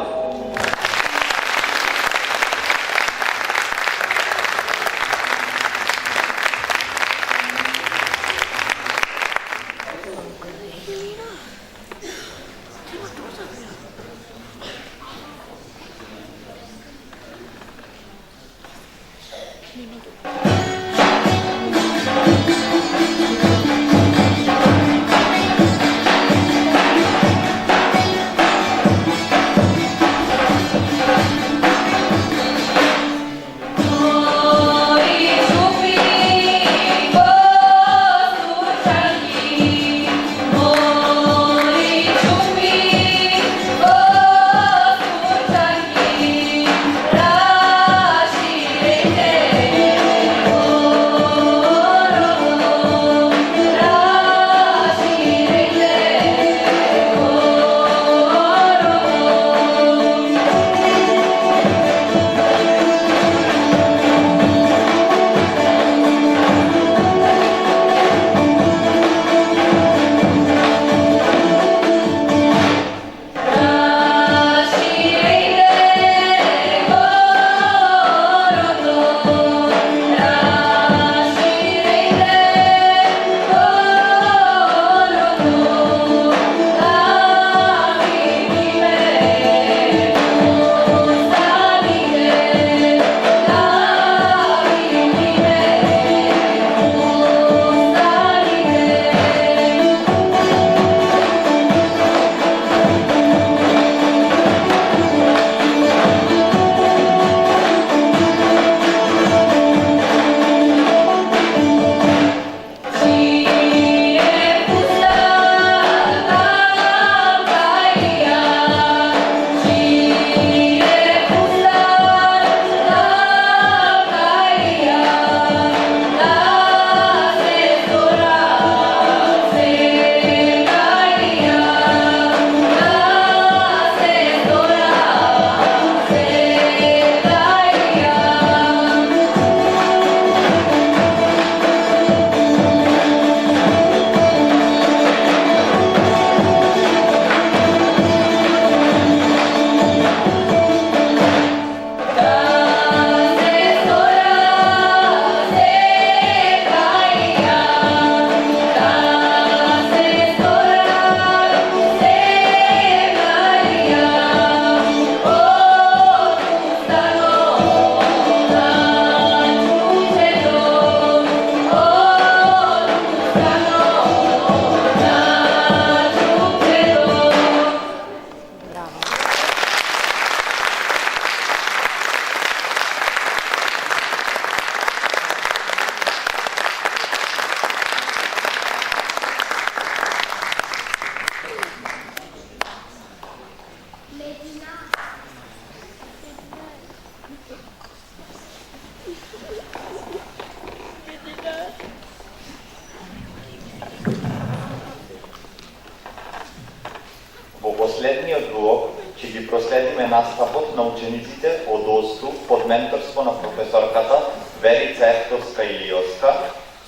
последниот блок ќе ги проследиме наставот на учениците од ОСТУ под менторство на професорката Верица Евтовска-Илиовска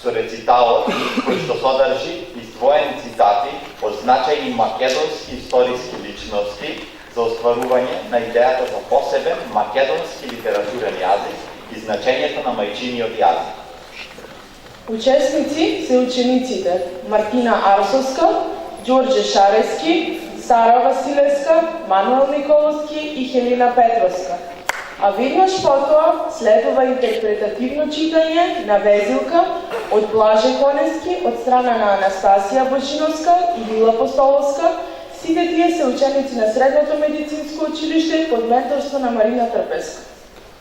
со рециталот кој што содржи издвоени цитати од значајни македонски историски личности за остварување на идејата за посебен македонски литературен јазик и значењето на мајчиниот јазик. Учесници се учениците Мартина Арсовска, Ѓорđe Шарески, Сара Василевска, Мануел Николовски и Хелина Петровска. А веднаш потоа следува интерпретативно читање на Везилка од Блаже Конески од страна на Анастасија Божиновска и Лила Постоловска. Сите тие се ученици на Средното медицинско училиште под менторство на Марина Трпеска.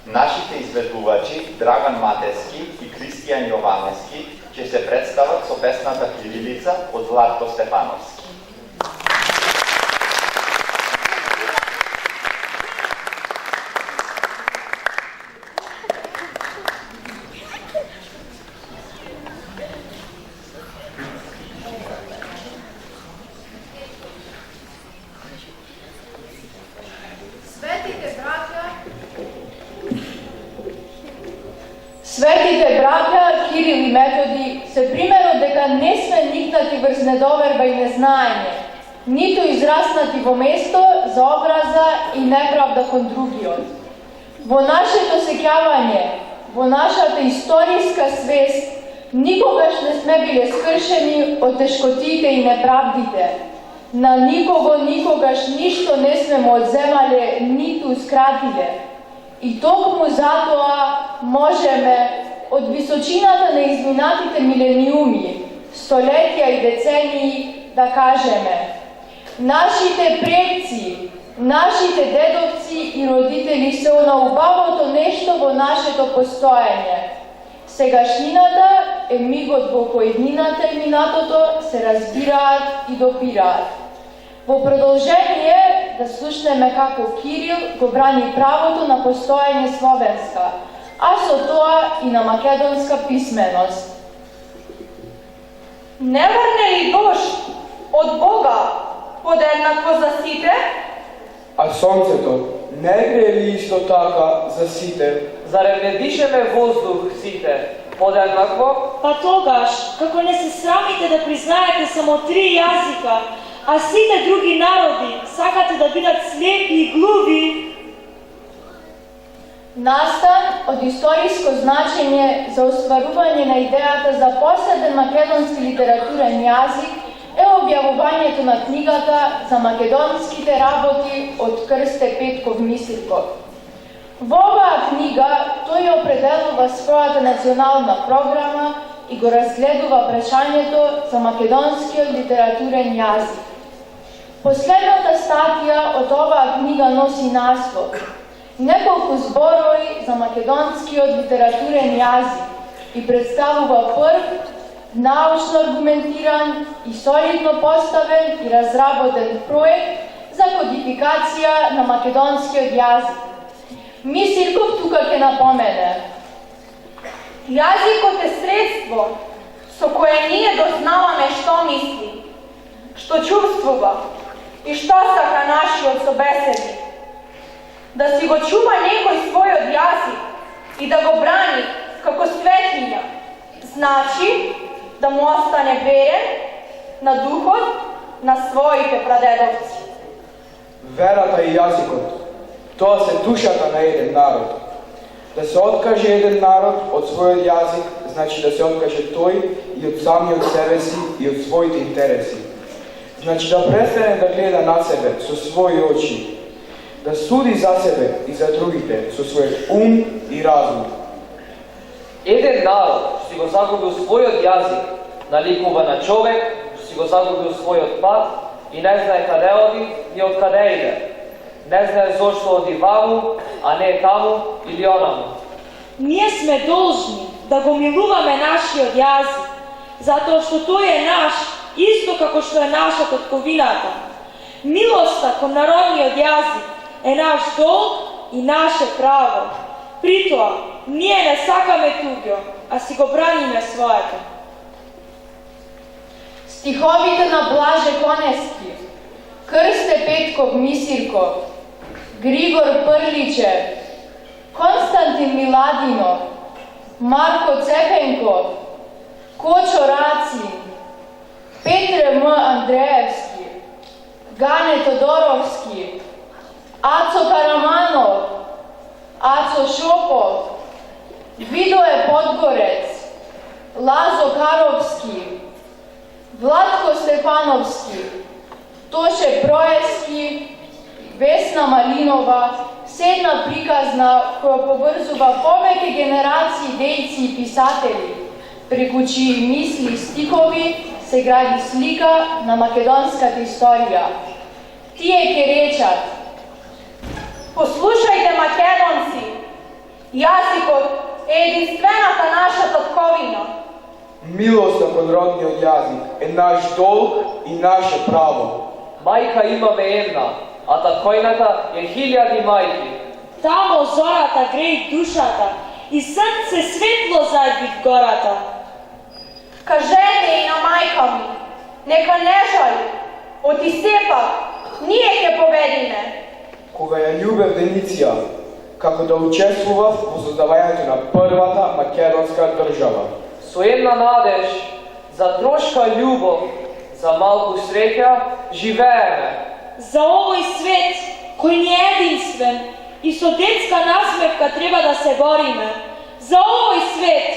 Нашите изведувачи Драган Матески и Кристијан Јованески ќе се представат со песната Кирилица од Владко Стефановски. Светите браќа Кирил и Методи се примерот дека не сме никнати врз недоверба и незнаење, ниту израснати во место за образа и неправда кон другиот. Во нашето сеќавање, во нашата историска свест, никогаш не сме биле скршени од тешкотите и неправдите. На никого никогаш ништо не сме му одземале, ниту скратиле. И токму затоа можеме од височината на изминатите милениуми, столетија и децении да кажеме: нашите предци, нашите дедовци и родители се наубавото нешто во нашето постоење. Сегашнината е мигот во кој иднината и минатото се разбираат и допираат. Во продолжение да слушнеме како Кирил го брани правото на постоење словенска, а со тоа и на македонска писменост. Не врне ли дожд од Бога подеднакво за сите? А сонцето не грее ли исто така за сите? Зарем не дишеме воздух сите подеднакво? Па тогаш, како не се срамите да признаете само 3 јазика, а сите други народи сакате да бидат слепи и глуви? Настан од историско значење за остварување на идејата за последен македонски литературен јазик е објавувањето на книгата за македонските работи од Крсте Петков Мисирков. Во оваа книга тој определува својата национална програма и го разгледува прашањето за македонскиот литературен јазик. Последната статија од оваа книга носи наслов "Неколку зборови за македонскиот литературен јазик" и представува прв научно аргументиран и солидно поставен и разработен проект за кодификација на македонскиот јазик. Мисирков тука ќе напомене: Јазикот е средство со кое ние дознаваме што мисли, што чувствува и што сака нашиот собеседник. Да си го чува некој својот јазик и да го брани како светлиња, значи да му остане верен на духот на своите прадедовци. Верата и јазикот, тоа се душата на еден народ. Да се откаже еден народ од својот јазик, значи да се откаже тој и од самиот себе си и од своите интереси. Значи да престане да гледа на себе со своји очи, да суди за себе и за другите со својот ум и разум. Еден народ што си го загубил својот јазик, наликува на човек што си го загубил својот пат и не знае каде оди и од каде иде. Не знае зошто оди ваму, а не таму или онаму. Ние сме должни да го милуваме нашиот јазик, затоа што тој е наш, исто како што е наша татковината. Милоста кон народниот јазик е наш долг и наше право. Притоа, ние не сакаме туѓо, а си го браниме своето. Стиховите на Блаже Конески, Крсте Петков Мисирков, Григор Прличев, Константин Миладинов, Марко Цепенков, Кочо Рацин, Петре М. Андреевски, Гане Тодоровски, Ацо Караманов, Ацо Шопов, Видое Подгорец, Лазо Каровски, Владко Стефановски, Тоше Проески, Весна Малинова, се една приказна која поврзува повеќе генерации дејци и писатели, преку чии мисли и стихови се гради слика на македонската историја. Тие ќе речат: Послушајте, македонци, јазикот е единствената наша татковина. Милоста кон родниот јазик е наш долг и наше право. Мајка имаме една, а татковината е 1000 мајки. Тамо зората греи душата и срце светло зајди в гората. Кажете и на мајка ми, нека не жали, оти сепак, ние ќе победиме. Кога ја љубев Дениција, како да учествував во создавањето на првата македонска држава. Со една надеж за трошка љубов, за малку среќа, живееме. За овој свет кој не е единствен и со детска насмевка треба да се бориме. За овој свет.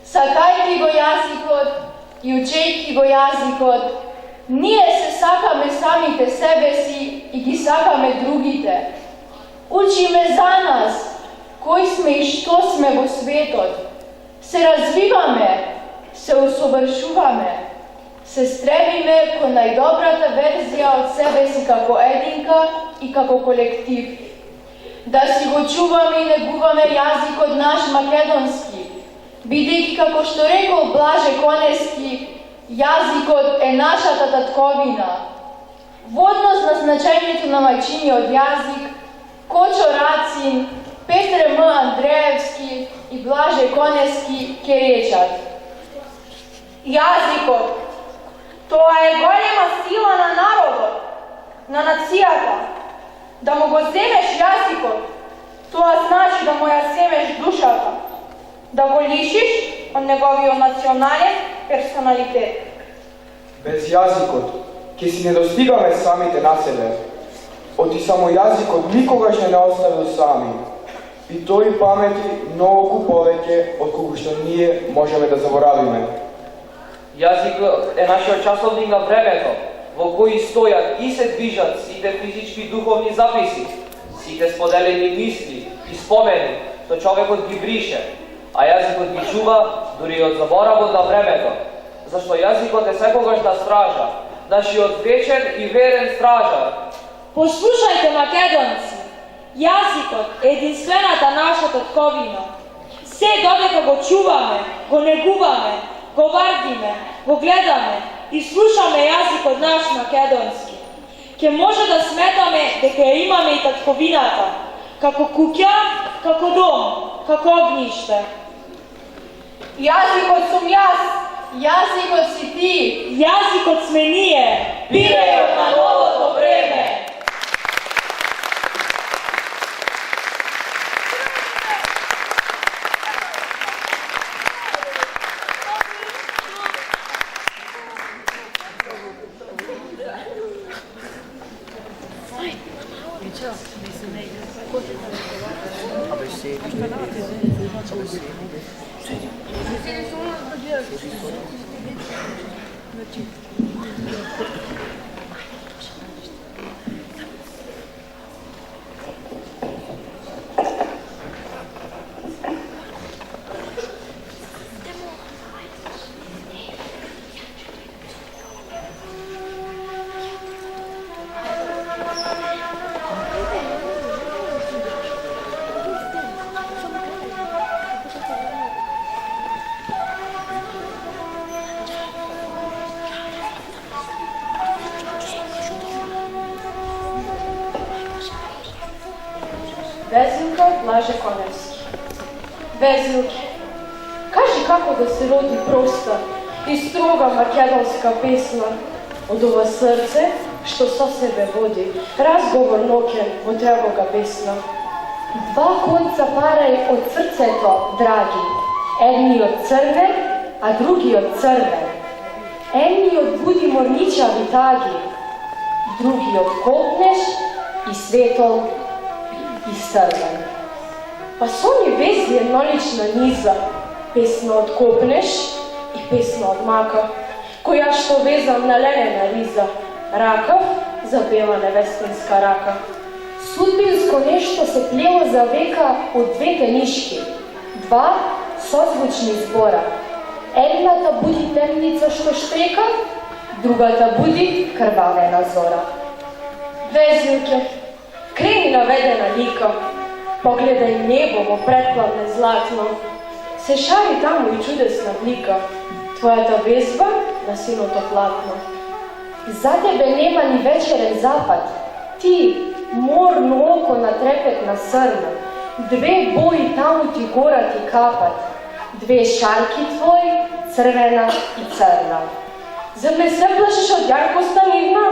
Сакајќи го јазикот и учејќи го јазикот, ние се сакаме самите себе си и ги сакаме другите. Учиме за нас, кои сме и што сме во светот. Се развиваме, се усовршуваме, се стремиме кон најдобрата верзија од себе си како единка и како колектив. Да си го чуваме и негуваме јазикот наш македонски, бидејќи како што рекол Блаже Конески, јазикот е нашата татковина. Во однос на значењето на мајчиниот јазик, Кочо Рацин, Петре М. Андреевски и Блаже Конески ке речат: Јазикот, тоа е голема сила на народот, на нацијата. Да му го земеш јазикот, тоа значи да му ја земеш душата, да го лишиш од неговиот национален персоналитет. Без јазикот ќе си не достигаме самите на себе. Оти само јазикот никогаш не оставил сами. И тој памети многу повеќе од колку што ние можеме да заборавиме. Јазикот е нашиот часовник на времето, во кој стојат и се движат сите физички духовни записи, сите споделени мисли и спомени, што човекот ги брише, а јазикот ги чува дури од заборавот на времето, зашто јазикот е секогаш на стража, нашиот вечен и верен стражар. Послушајте, македонци, јазикот е единствената наша татковина. Се додека го чуваме, го негуваме, го вардиме, го гледаме и слушаме јазикот наш македонски, ќе може да сметаме дека ја имаме и татковината, како куќа, како дом, како огниште. Јазикот сум јас, јазикот си ти, јазикот сме ние, пирајот на новото време. Везилка Блаже Коневски. Везилке, кажи како да се роди проста и строга македонска песна од ова срце што со себе води разговор ноќен во тревога бесна. Два конца парај од срцето, драги, едниот црвен, а другиот црвен. Едниот буди морничави таги, другиот колтнеш и светол и срвен. Па со ни вези еднолична низа, песна од копнеш и песна од мака, која што везам на ленена риза, ракав за бела невестинска рака. Судбинско нешто се плело за века од двете нишки, два созвучни збора. Едната буди темница што штрека, другата буди крвавена зора. Везилке, крени наведена лика, погледај небо во претплавне златно, се шари таму и чудесна блика, твојата везба на синото платно. За тебе нема ни вечерен запад, ти, морно око на трепетна срна, две бои таму ти горат и капат, две шарки твои, црвена и црна. Зар не се плашиш од јаркоста нивна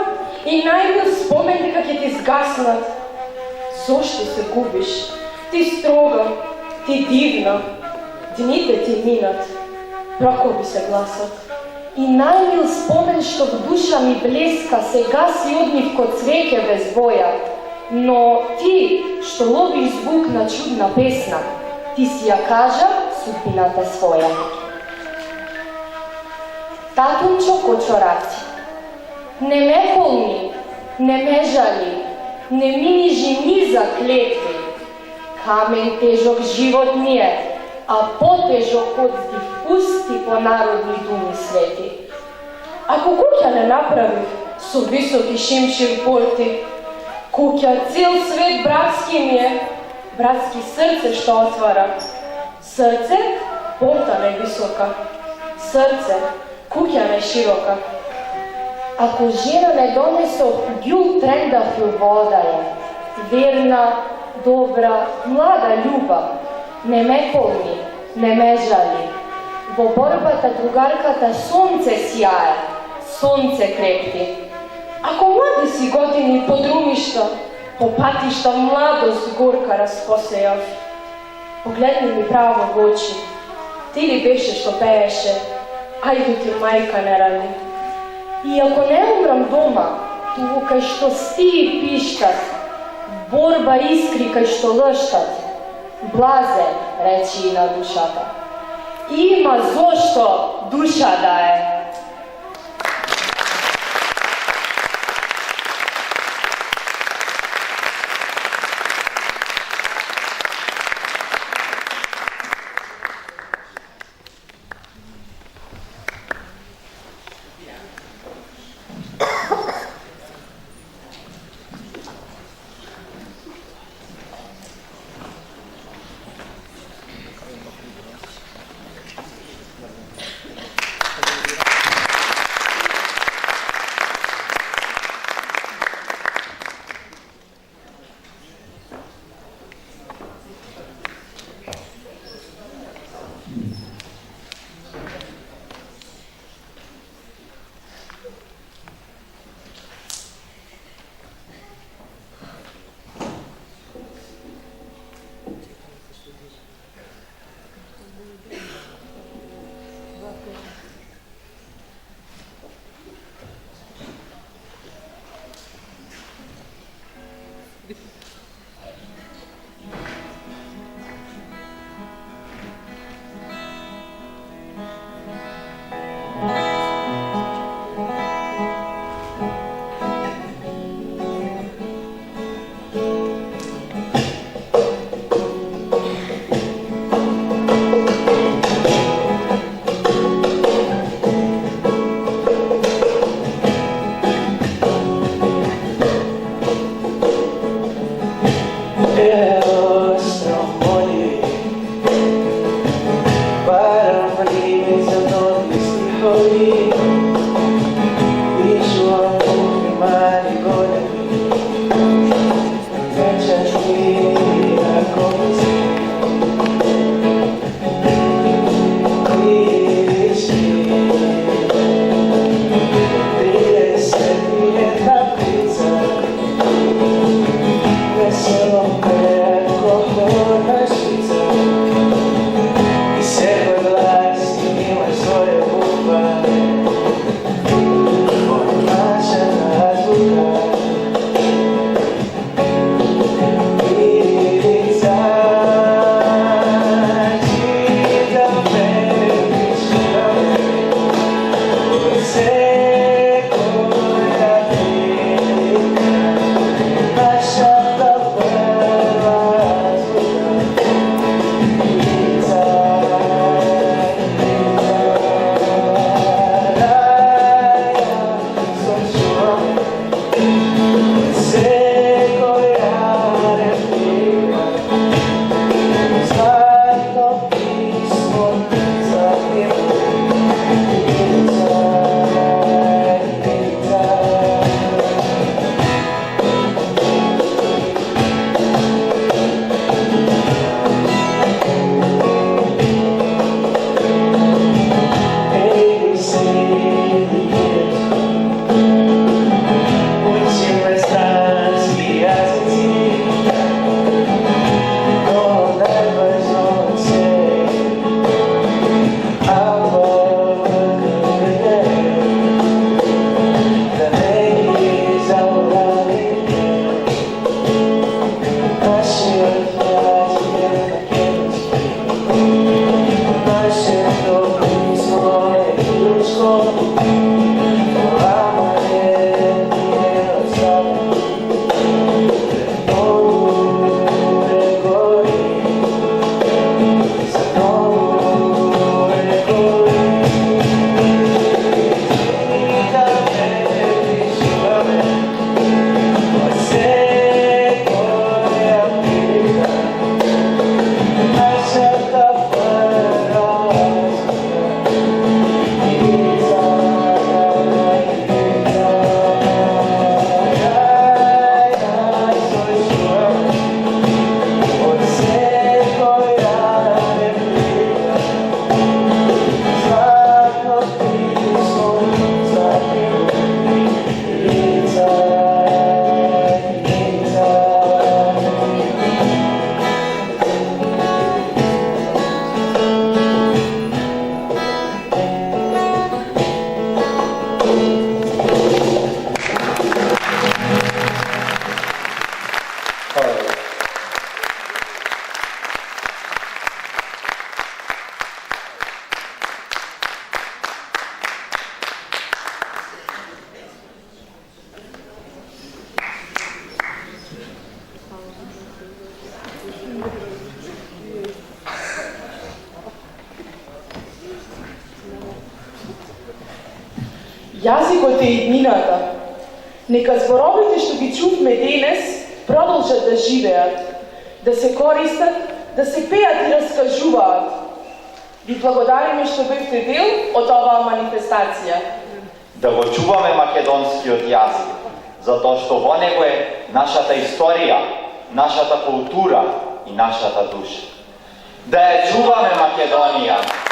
и најмил спомен дека ќе ти згаснат? Зошто се губиш? Ти строга, ти дивна, дните ти минат, пракови се гласат. И најмил спомен што в душа ми блеска, сега си однив ко цвеќе без боја. Но ти, што ловиш звук на чудна песна, ти си ја кажа судбината своја. Татунчо Кочораци, не ме полни, не ме жали, не ми нижи ни за клетви. Камен тежок живот ми е, а потежок од пусти по народни думи свети. Ако куќа не направив со високи шимшир порти, куќа цел свет братски ми е, братски срце што отвара. Срце, порта не висока, срце, куќа не широка. Ако жена не донесо гјул трендав ју вода е, верна, добра, млада љубав, не ме полни, не ме жали. Во борбата другарката сонце сјае, сонце крепти. Ако млади си години подрумишта, по патишта младост горка распосејав, погледни ми право во очи, ти ли беше што пееше, ајде ти мајка не рани. И ако не умрам дома, туку кај што стии пиштат, борба искри кај што лъштат, блазе, речи и на душата. Има зошто душа да е. Está Јазикот е иднината. Нека зборовите што ги чувме денес продолжат да живеат, да се користат, да се пеат и раскажуваат. Ви благодариме што бевте дел од оваа манифестација. Да го чуваме македонскиот јазик, затоа што во него е нашата историја, нашата култура и нашата душа. Да ја чуваме Македонија!